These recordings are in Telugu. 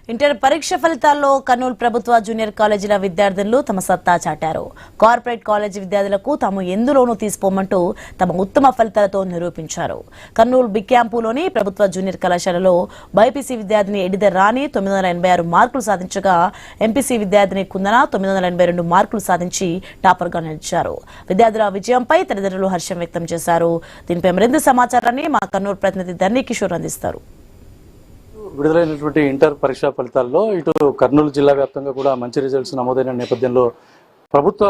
ఇంటర్ పరీక్ష ఫలితాల్లో కర్నూలు ప్రభుత్వ జూనియర్ కాలేజీల విద్యార్థులు తమ సత్తా చాటారు. కార్పొరేట్ కాలేజీ విద్యార్థులకు తాము ఎందులోనూ తీసిపోమంటూ తమ ఉత్తమ ఫలితాలతో నిరూపించారు. కర్నూలు బిగ్ క్యాంపులోని ప్రభుత్వ జూనియర్ కళాశాలలో బైపీసీ విద్యార్థిని ఎడిద రాణి 986 మార్కులు సాధించగా ఎంపీసీ విద్యార్థిని కుందన 982 మార్కులు సాధించి టాపర్గా నిలిచారు. విద్యార్థుల విజయంపై తల్లిదండ్రులు హర్షం వ్యక్తం చేశారు. దీనిపై మరింత సమాచారాన్ని మా కర్నూలు ప్రతినిధి ధర్నీ కిషోర్ అందిస్తారు. విడుదలైనటువంటి ఇంటర్ పరీక్షా ఫలితాల్లో ఇటు కర్నూలు జిల్లా వ్యాప్తంగా కూడా మంచి రిజల్ట్స్ నమోదైన నేపథ్యంలో ప్రభుత్వ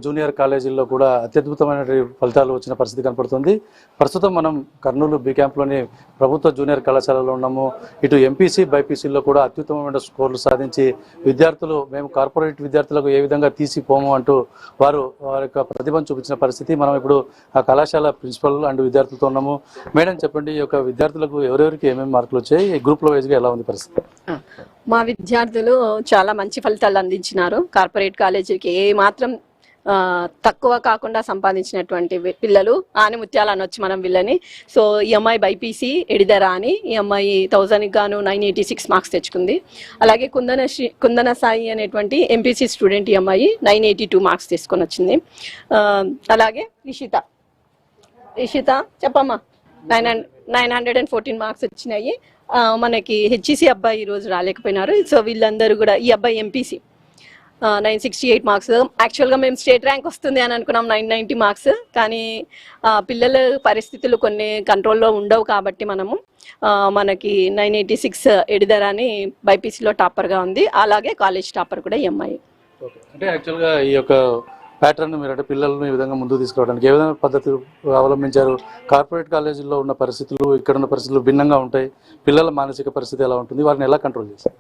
జూనియర్ కాలేజీల్లో కూడా అత్యద్భుతమైన ఫలితాలు వచ్చిన పరిస్థితి కనపడుతుంది. ప్రస్తుతం మనం కర్నూలు బి క్యాంప్లోని ప్రభుత్వ జూనియర్ కళాశాలలో ఉన్నాము. ఇటు ఎంపీసీ బైపీసీలో కూడా అత్యుత్తమమైన స్కోర్లు సాధించి విద్యార్థులు మేము కార్పొరేట్ విద్యార్థులకు ఏ విధంగా తీసిపోము అంటూ వారి యొక్క ప్రతిభను చూపించిన పరిస్థితి. మనం ఇప్పుడు ఆ కళాశాల ప్రిన్సిపల్ అండ్ విద్యార్థులతో ఉన్నాము. మేడం చెప్పండి, ఈ యొక్క విద్యార్థులకు ఎవరెవరికి ఏమేమి మార్కులు వచ్చాయి, గ్రూప్ల వైజ్గా ఎలా ఉంది పరిస్థితి? మా విద్యార్థులు చాలా మంచి ఫలితాలు అందించినారు. కార్పొరేట్ కాలేజీకి ఏ మాత్రం తక్కువ కాకుండా సంపాదించినటువంటి పిల్లలు ఆనిముత్యాలు అనొచ్చు మనం వీళ్ళని. సో ఈ అమ్మాయి బైపీసీ ఎడిదరా అని ఈ అమ్మాయి 1000కి గాను 986 మార్క్స్ తెచ్చుకుంది. అలాగే కుందన సాయి అనేటువంటి ఎంపీసీ స్టూడెంట్ ఈ అమ్మాయి 982 మార్క్స్ తీసుకొని వచ్చింది. అలాగే ఇషిత చెప్పమ్మా 914 మార్క్స్ వచ్చినాయి. మనకి హెచ్ఈసీ అబ్బాయి ఈరోజు రాలేకపోయినారు. సో వీళ్ళందరూ కూడా ఈ అబ్బాయి ఎంపీసీ 968 మార్క్స్. యాక్చువల్గా మేము స్టేట్ ర్యాంక్ వస్తుంది అని అనుకున్నాం 990 మార్క్స్. కానీ పిల్లల పరిస్థితులు కొన్ని కంట్రోల్లో ఉండవు కాబట్టి మనకి 986 ఎడిదరాని బైపీసీలో టాపర్గా ఉంది. అలాగే కాలేజ్ టాపర్ కూడా ఈ అమ్మాయి. అంటే యాక్చువల్గా ఈ యొక్క ప్యాటర్న్ మీరు అంటే పిల్లలను ఈ విధంగా ముందుకు తీసుకురావడానికి ఏ విధంగా పద్ధతులు అవలంబించారు? కార్పొరేట్ కాలేజీల్లో ఉన్న పరిస్థితులు ఇక్కడ ఉన్న పరిస్థితులు భిన్నంగా ఉంటాయి. పిల్లల మానసిక పరిస్థితి ఎలా ఉంటుంది, వారిని ఎలా కంట్రోల్ చేస్తారు?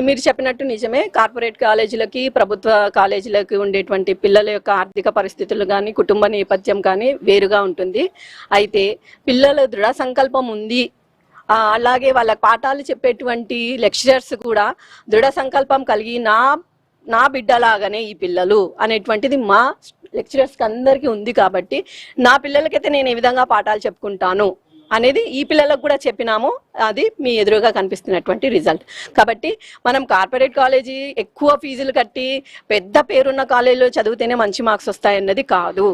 మీరు చెప్పినట్టు నిజమే. కార్పొరేట్ కాలేజీలకి ప్రభుత్వ కాలేజీలకి ఉండేటువంటి పిల్లల యొక్క ఆర్థిక పరిస్థితులు కానీ కుటుంబ నేపథ్యం కానీ వేరుగా ఉంటుంది. అయితే పిల్లల దృఢ సంకల్పం ఉంది, అలాగే వాళ్ళ పాఠాలు చెప్పేటువంటి లెక్చరర్స్ కూడా దృఢ సంకల్పం కలిగి నా బిడ్డలాగానే ఈ పిల్లలు అనేటువంటిది మా లెక్చరర్స్కి అందరికీ ఉంది. కాబట్టి నా పిల్లలకైతే నేను ఏ విధంగా పాఠాలు చెప్పుకుంటాను అనేది ఈ పిల్లలకు కూడా చెప్పినాము. అది మీ ఎదురుగా కనిపిస్తున్నటువంటి రిజల్ట్. కాబట్టి మనం కార్పొరేట్ కాలేజీ ఎక్కువ ఫీజులు కట్టి పెద్ద పేరున్న కాలేజీలో చదివితేనే మంచి మార్క్స్ వస్తాయన్నది కాదు.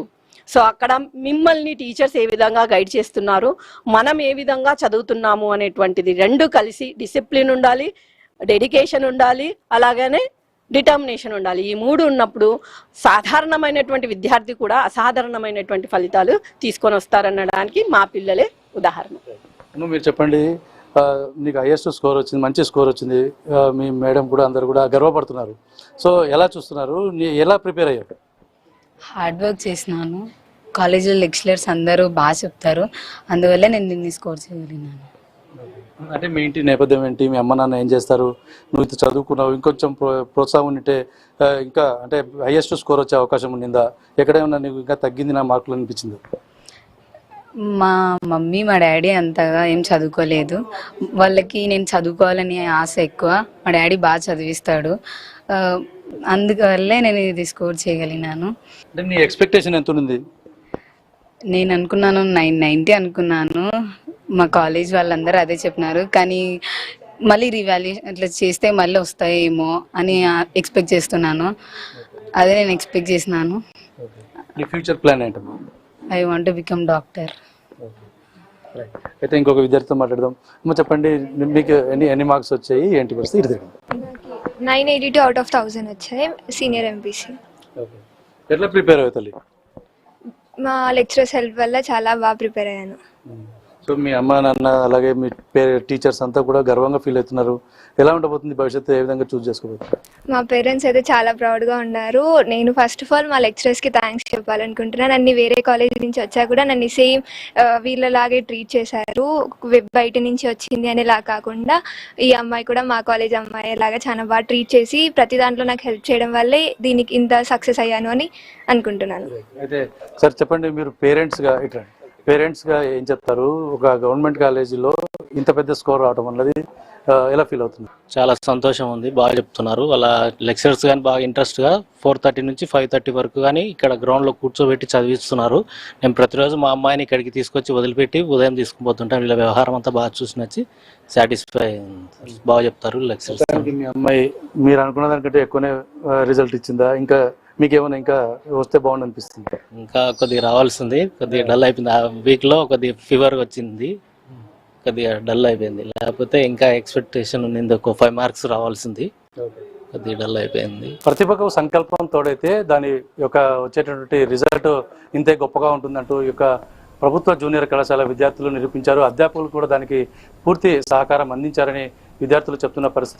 సో అక్కడ మిమ్మల్ని టీచర్స్ ఏ విధంగా గైడ్ చేస్తున్నారు, మనం ఏ విధంగా చదువుతున్నాము అనేటువంటిది రెండు కలిసి డిసిప్లిన్ ఉండాలి, డెడికేషన్ ఉండాలి, అలాగనే డిటర్మినేషన్ ఉండాలి. ఈ మూడు ఉన్నప్పుడు సాధారణమైనటువంటి విద్యార్థి కూడా అసాధారణమైనటువంటి ఫలితాలు తీసుకొని వస్తారనడానికి మా పిల్లలే ఉదాహరణ. మీరు చెప్పండి, నీకు హైయెస్ట్ స్కోర్ వచ్చింది, మంచి స్కోర్ వచ్చింది, మీ మేడం కూడా అందరు కూడా గర్వపడుతున్నారు. సో ఎలా చూస్తున్నారు, ఎలా ప్రిపేర్ అయ్యారు? హార్డ్ వర్క్ చేసినాను. కాలేజీలో లెక్చరర్స్ అందరూ బాగా చెప్తారు, అందువల్ల నేను దీన్ని స్కోర్ చేయగలిగినాను. అంటే మీ ఇంటి నేపథ్యం ఏంటి, మీ అమ్మ నాన్న ఏం చేస్తారు, నువ్వు ఇది చదువుకున్నావు, ఇంకొంచెం ప్రోత్సాహం ఉంటే ఇంకా అంటే హైయెస్ట్ స్కోర్ వచ్చే అవకాశం ఉండిందా? ఎక్కడైనా నీకు ఇంకా తగ్గింది నా మార్కులు అనిపించింది? మా మమ్మీ మా డాడీ అంతగా ఏం చదువుకోలేదు. వాళ్ళకి నేను చదువుకోవాలని ఆశ ఎక్కువ. మా డాడీ బాగా చదివిస్తాడు, అందువల్లే నేను ఇది స్కోర్ చేయగలిగినాను. అంటే నీ ఎక్స్పెక్టేషన్ ఎంత ఉంది? నేను అనుకున్నాను 990 అనుకున్నాను. మా కాలేజ్ వాళ్ళందరూ అదే చెప్పినారు. కానీ మళ్ళీ రివాల్యుయేషన్ అట్లా చేస్తే మళ్ళీ వస్తాయేమో అని ఎక్స్పెక్ట్ చేస్తున్నాను. అదే నేను ఎక్స్పెక్ట్ చేసినాను. ఫ్యూచర్ ప్లాన్ ఏంటమ్మా? I want to become doctor. అయితే ఇంకొక విద్యార్థితో మాట్లాడదాం. చెప్పండి, మీకు ఎన్ని మార్క్స్ వచ్చాయి, ఏంటి పరిస్థితి? 982 out of 1000 వచ్చాయి, సీనియర్ ఎంపీసీ. ఎట్లా ప్రిపేర్ అవుతుంది? మా లెక్చరర్స్ హెల్ప్ వల్ల చాలా బాగా ప్రిపేర్ అయ్యాను. సో మీ అమ్మ నాన్న అలాగే మీ టీచర్స్ అంతా కూడా గర్వంగా ఫీల్ అవుతున్నారు. ఎలా ఉండబోతుంది భవిష్యత్తు, ఏ విధంగా చూస్ చేసుకోబోతుంది? మా పేరెంట్స్ అయితే చాలా ప్రౌడ్గా ఉన్నారు. నేను ఫస్ట్ ఆఫ్ ఆల్ మా లెక్చరర్స్కి థ్యాంక్స్ చెప్పాలనుకుంటున్నాను. నన్ను వేరే కాలేజ్ నుంచి వచ్చా కూడా నన్ను సేమ్ వీళ్ళలాగే ట్రీట్ చేశారు. బయట నుంచి వచ్చింది అనేలా కాకుండా ఈ అమ్మాయి కూడా మా కాలేజ్ అమ్మాయి లాగా చాలా బాగా ట్రీట్ చేసి ప్రతి దాంట్లో నాకు హెల్ప్ చేయడం వల్లే దీనికి ఇంత సక్సెస్ అయ్యాను అని అనుకుంటున్నాను. అయితే సార్ చెప్పండి, మీరు పేరెంట్స్గా ఏం చెప్తారు? ఒక గవర్నమెంట్ కాలేజీలో ఇంత పెద్ద స్కోర్ రావడం అన్నది ఎలా ఫీల్ అవుతున్నారు? చాలా సంతోషం ఉంది, బాగా చెప్తున్నారు. వాళ్ళ లెక్చరర్స్ కానీ బాగా ఇంట్రెస్ట్గా 4:30 నుంచి 5:30 వరకు కానీ ఇక్కడ గ్రౌండ్లో కూర్చోబెట్టి చదివిస్తున్నారు. నేను ప్రతిరోజు మా అమ్మాయిని ఇక్కడికి తీసుకొచ్చి వదిలిపెట్టి ఉదయం తీసుకుపోతుంటాను. వీళ్ళ వ్యవహారం అంతా బాగా చూసి నచ్చి సాటిస్ఫై, బాగా చెప్తారు లెక్చరర్స్. మీ అమ్మాయి మీరు అనుకున్న దానికంటే ఎక్కువనే రిజల్ట్ ఇచ్చిందా? ఇంకా మీకేమైనా ఇంకా వస్తే బాగుండు అనిపిస్తుంది? ఇంకా కొద్దిగా రావాల్సింది, కొద్దిగా డల్ అయిపోయింది. ఆ వీక్లో కొద్దిగా ఫీవర్ వచ్చింది, కొద్దిగా డల్ అయిపోయింది. లేకపోతే ఇంకా ఎక్స్పెక్టేషన్ ఉంది, ఒక 5 మార్క్స్ రావాల్సింది, కొద్దిగా డల్ అయిపోయింది. ప్రతిభకు సంకల్పం తోడైతే దాని యొక్క వచ్చేటటువంటి రిజల్ట్ ఇంతే గొప్పగా ఉంటుందంటూ ఈ యొక్క ప్రభుత్వ జూనియర్ కళాశాల విద్యార్థులు నిరూపించారు. అధ్యాపకులు కూడా దానికి పూర్తి సహకారం అందించారని విద్యార్థులు చెప్తున్న పరిస్థితి